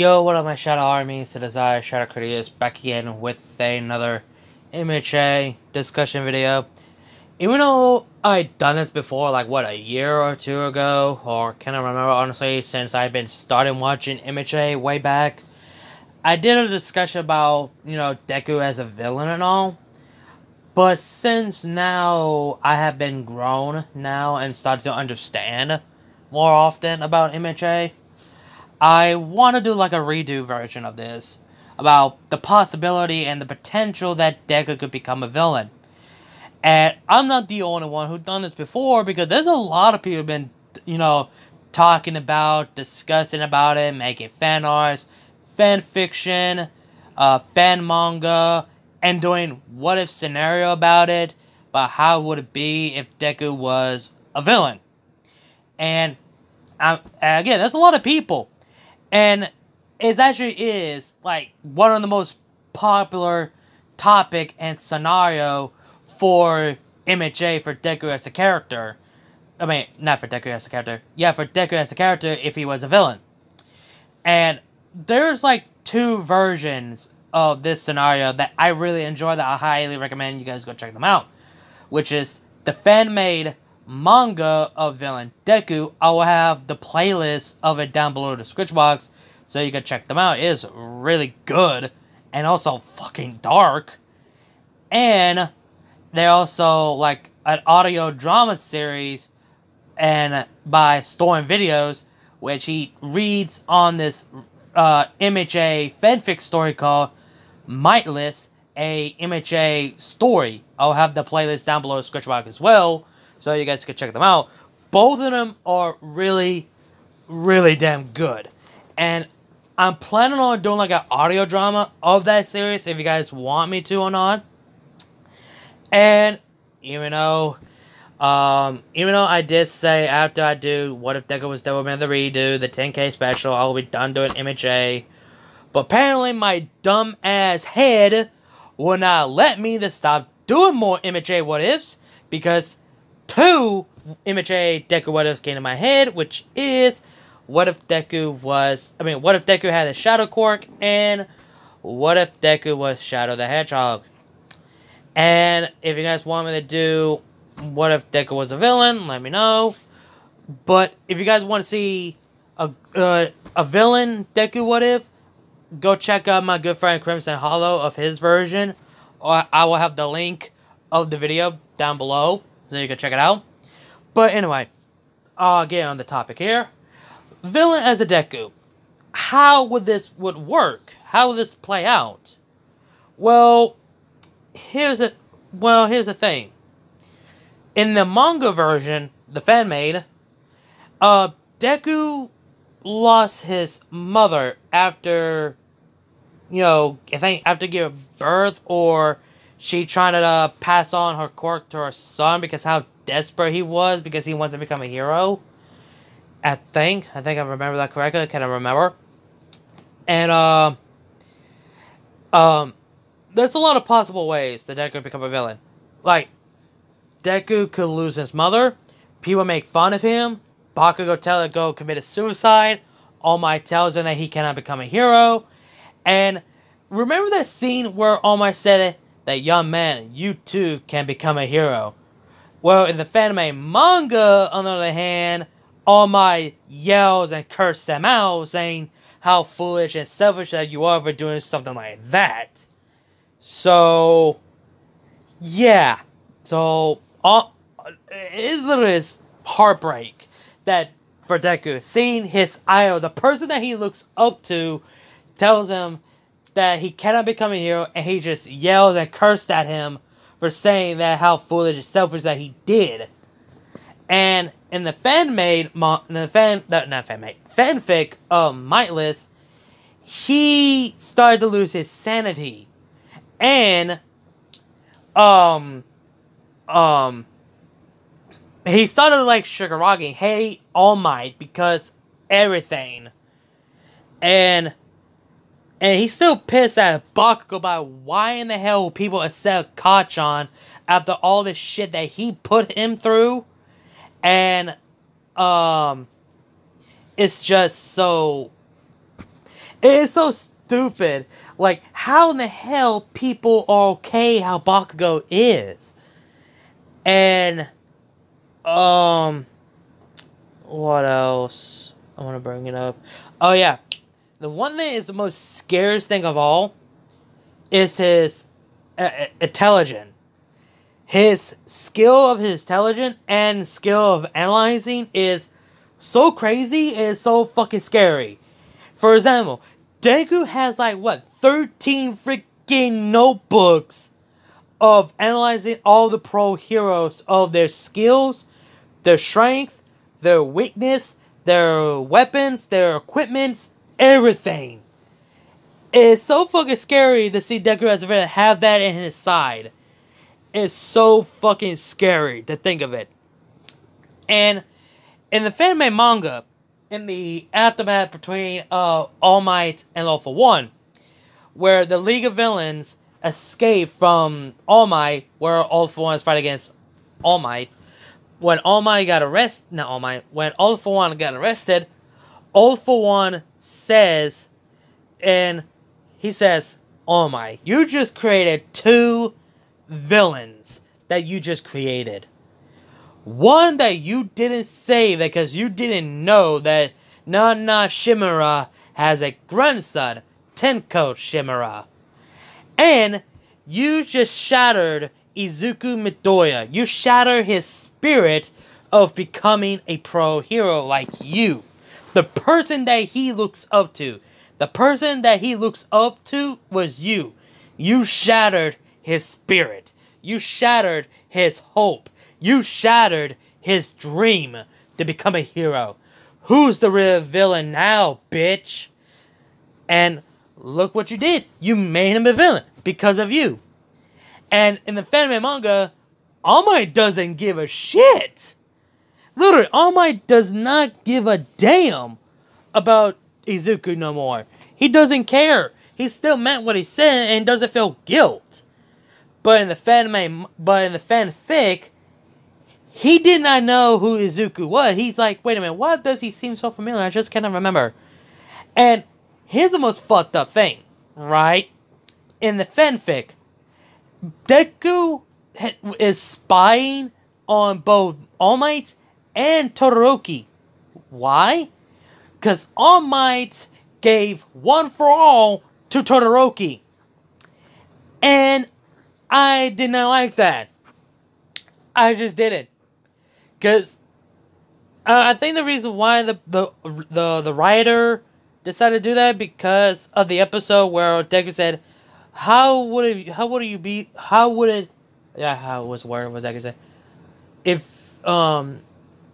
Yo, what up my Shadow Armies? It is I, Shadow Critias, back again with another MHA discussion video. Even though I'd done this before, like, what, a year or two ago? Or can't remember, honestly, since I've been starting watching MHA way back. I did a discussion about, Deku as a villain and all. But since now I have been grown now and started to understand more often about MHA, I want to do like a redo version of this about the possibility and the potential that Deku could become a villain. And I'm not the only one who's done this before, because there's a lot of people who've been, talking about, discussing about it, making fan arts, fan fiction, fan manga, and doing what if scenario about it, but how would it be if Deku was a villain. And again, there's a lot of people. And it actually is, like, one of the most popular topic and scenario for MHA for Deku as a character. I mean, not for Deku as a character. Yeah, for Deku as a character if he was a villain. And there's, like, two versions of this scenario that I really enjoy, that I highly recommend you guys go check them out. Which is the fan-made manga of villain Deku. I will have the playlist of it down below the description box, so you can check them out. It is really good, and also fucking dark. And they're also like an audio drama series, and by Storm Videos, which he reads on this MHA fanfic story called Mightless, a MHA story. I'll have the playlist down below the description box as well, so you guys can check them out. Both of them are really, really damn good. And I'm planning on doing like an audio drama of that series if you guys want me to or not. And even though I did say after I do What If Deku Was Devil Man the Redo, the 10K special, I will be done doing MHA. But apparently my dumb ass head will not let me to stop doing more MHA what ifs, because two MHA Deku what ifs came to my head, which is what if Deku had a Shadow Quirk, and what if Deku was Shadow the Hedgehog. And if you guys want me to do what if Deku was a villain, let me know. But if you guys want to see a villain Deku what if, go check out my good friend Crimson Hollow of his version. Or I will have the link of the video down below, so you can check it out. But anyway, I'll get on the topic here. Villain as a Deku. How would this work? How would this play out? Well, here's the thing. In the manga version, the fan-made, Deku lost his mother after, I think after giving birth, or she trying to pass on her quirk to her son because how desperate he was because he wants to become a hero. I think I remember that correctly. I can't remember. And there's a lot of possible ways that Deku could become a villain. Like, Deku could lose his mother. People make fun of him. Bakugo tell him to go commit a suicide. All Might tells him that he cannot become a hero. And remember that scene where All Might said that young man, you too can become a hero. Well, in the fan-made manga, on the other hand, All Might yells and curses them out, saying how foolish and selfish that you are for doing something like that. So, yeah. So, it's literally his heartbreak that for Deku, seeing his idol, the person that he looks up to, tells him that he cannot become a hero, and he just yells and cursed at him for saying that how foolish and selfish that he did. And in the fanfic of Mightless, he started to lose his sanity. And he started like Shigaraki, hate All Might because everything. And he's still pissed at Bakugo about why in the hell will people accept Kachan after all this shit that he put him through. And it's just so It is so stupid. Like, how in the hell people are okay how Bakugo is? And, what else? I want to bring it up. Oh, yeah. The one thing is the most scariest thing of all is his intelligence. His skill of his intelligence and skill of analyzing is so crazy, and so fucking scary. For example, Deku has like, what, 13 freaking notebooks of analyzing all the pro heroes of their skills, their strength, their weakness, their weapons, their equipments, everything. It's so fucking scary to see Deku as a villain have that in his side. It's so fucking scary to think of it. And in the fan-made manga, in the aftermath between All Might and All For One, where the League of Villains escape from All Might, where All For One is fighting against All Might, when All Might got arrested, not All Might, when All For One got arrested, All For One says, and he says, All Might, you just created 2 villains that you just created. One that you didn't save because you didn't know that Nana Shimura has a grandson, Tenko Shimura. And you just shattered Izuku Midoriya. You shattered his spirit of becoming a pro hero like you. The person that he looks up to. The person that he looks up to was you. You shattered his spirit. You shattered his hope. You shattered his dream to become a hero. Who's the real villain now, bitch? And look what you did. You made him a villain because of you. And in the fan-made manga, All Might doesn't give a shit. Literally, All Might does not give a damn about Izuku no more. He doesn't care. He still meant what he said and doesn't feel guilt. But in the fanfic, he did not know who Izuku was. He's like, wait a minute, why does he seem so familiar? I just cannot remember. And here's the most fucked up thing, right? In the fanfic, Deku is spying on both All Might and Todoroki. Why? Because All Might gave One For All to Todoroki. And I did not like that. I just didn't. Because I think the reason why the writer decided to do that because of the episode where Deku said, how would it be what Deku said?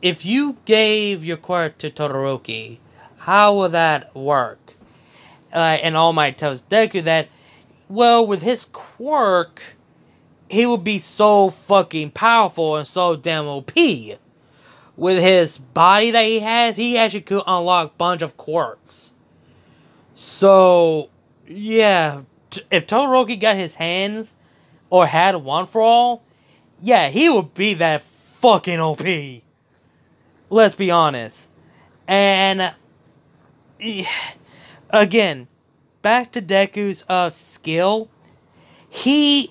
If you gave your quirk to Todoroki, how will that work? And All Might tells Deku that, well, with his quirk, he would be so fucking powerful and so damn OP. With his body that he actually could unlock a bunch of quirks. So, yeah, if Todoroki got his hands, or had One For All, yeah, he would be that fucking OP. Let's be honest. And, again, back to Deku's skill. He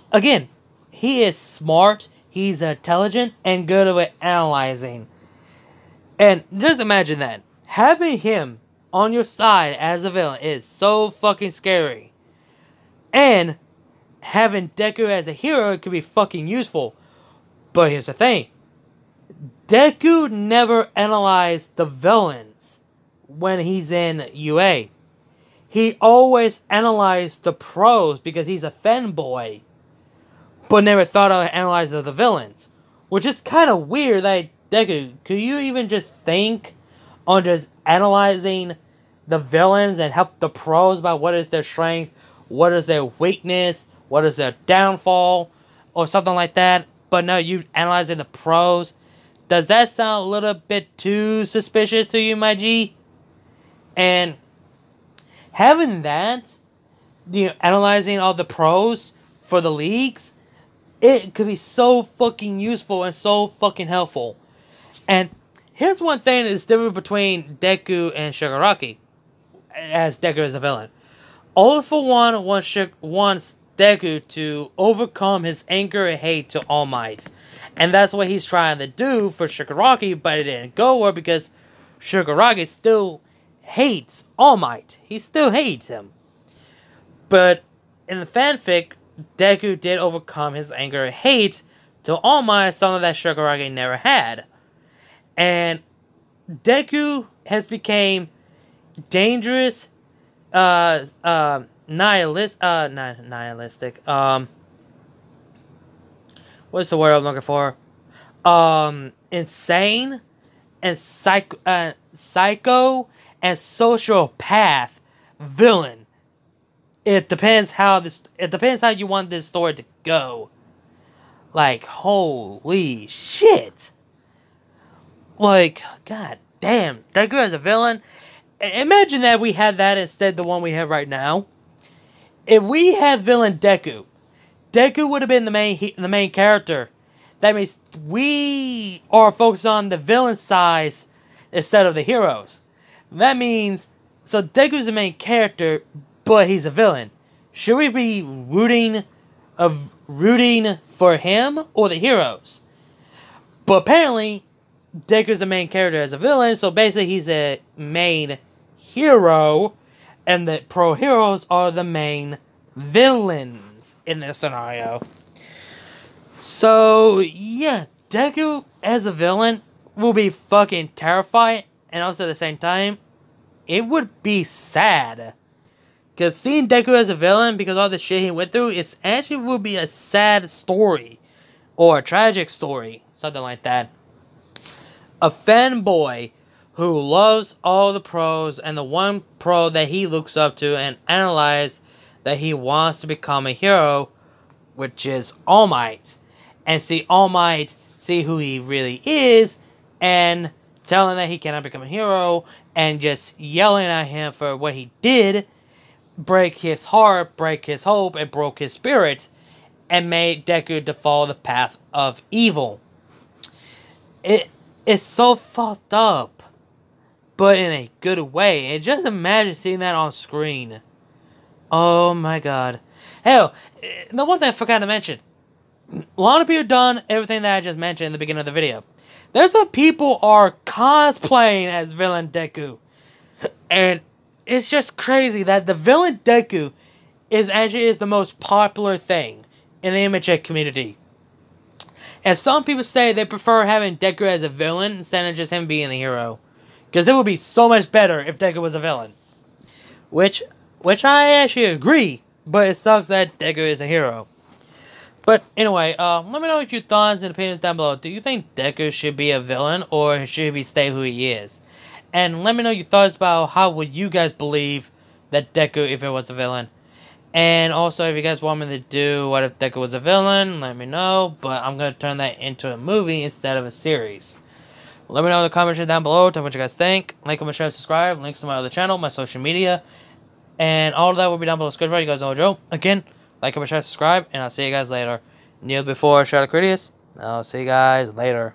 is smart, he's intelligent, and good at analyzing. And just imagine that. Having him on your side as a villain is so fucking scary. And having Deku as a hero could be fucking useful. But here's the thing. Deku never analyzed the villains when he's in UA. He always analyzed the pros because he's a fanboy. But never thought of analyzing the villains. Which is kind of weird that Deku, could you even just think on just analyzing the villains and help the pros about what is their strength, what is their weakness, what is their downfall, or something like that? But no, you analyzing the pros. Does that sound a little bit too suspicious to you, my G? And having that, analyzing all the pros for the leagues, it could be so fucking useful and so fucking helpful. And here's one thing that's different between Deku and Shigaraki. as Deku as a villain. All for One wants Deku to overcome his anger and hate to All Might. And that's what he's trying to do for Shigaraki, but it didn't go well because Shigaraki still hates All Might. He still hates him. But in the fanfic, Deku did overcome his anger and hate to All Might, something that Shigaraki never had. And Deku has become dangerous, nihilistic, what's the word I'm looking for? Insane, and psycho and sociopath villain. It depends how you want this story to go. Like, holy shit. Like, god damn, Deku as a villain. Imagine that we had that instead of the one we have right now. If we had villain Deku would have been the main character. That means we are focused on the villain side instead of the heroes. That means, so Deku's the main character, but he's a villain. Should we be rooting for him or the heroes? But apparently, Deku's the main character as a villain, so basically he's a main hero, and the pro heroes are the main villains in this scenario. So yeah, Deku as a villain will be fucking terrifying, and also at the same time, it would be sad. Because seeing Deku as a villain, because all the shit he went through, it actually would be a sad story. Or a tragic story. Something like that. A fanboy who loves all the pros, and the one pro that he looks up to and analyzes that he wants to become a hero, which is All Might. And see All Might, see who he really is, and telling that he cannot become a hero, and just yelling at him for what he did, break his heart, break his hope, and broke his spirit, and made Deku to follow the path of evil. It's so fucked up, but in a good way. And just imagine seeing that on screen. Oh my god. Hell, the one thing I forgot to mention. A lot of people done everything that I just mentioned in the beginning of the video. There's some people are cosplaying as villain Deku. And it's just crazy that the villain Deku is the most popular thing in the MHA community. And some people say they prefer having Deku as a villain instead of just him being the hero. Because it would be so much better if Deku was a villain. Which I actually agree, but it sucks that Deku is a hero. But anyway, let me know your thoughts and opinions down below. Do you think Deku should be a villain, or should he stay who he is? And let me know your thoughts about how would you guys believe that Deku if it was a villain. And also, if you guys want me to do what if Deku was a villain, let me know. But I'm going to turn that into a movie instead of a series. Let me know in the comments down below. Tell me what you guys think. Like, comment, share, subscribe. Links to my other channel, my social media. And all of that will be down below. You guys know Joe. Again, like, comment, share, subscribe. And I'll see you guys later. Kneel before, shout out Critias. I'll see you guys later.